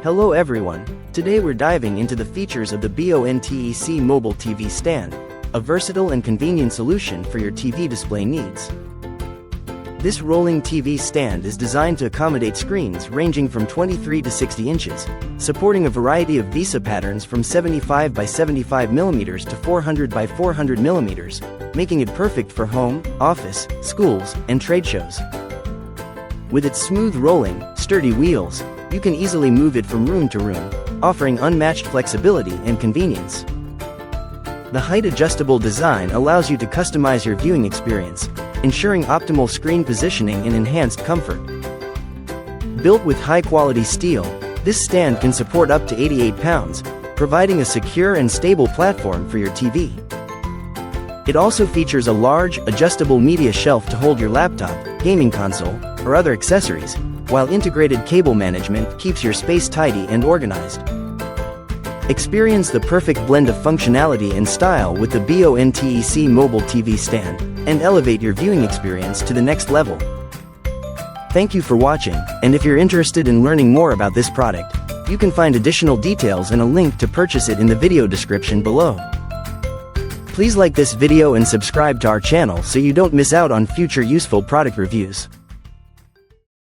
Hello everyone, today we're diving into the features of the BONTEC Mobile TV Stand, a versatile and convenient solution for your TV display needs. This rolling TV stand is designed to accommodate screens ranging from 23 to 60 inches, supporting a variety of VESA patterns from 75 by 75 mm to 400 by 400 mm, making it perfect for home, office, schools, and trade shows. With its smooth rolling, sturdy wheels, you can easily move it from room to room, offering unmatched flexibility and convenience. The height-adjustable design allows you to customize your viewing experience, ensuring optimal screen positioning and enhanced comfort. Built with high-quality steel, this stand can support up to 88 pounds, providing a secure and stable platform for your TV. It also features a large, adjustable media shelf to hold your laptop, gaming console, or other accessories, while integrated cable management keeps your space tidy and organized. Experience the perfect blend of functionality and style with the BONTEC Mobile TV Stand, and elevate your viewing experience to the next level. Thank you for watching, and if you're interested in learning more about this product, you can find additional details and a link to purchase it in the video description below. Please like this video and subscribe to our channel so you don't miss out on future useful product reviews.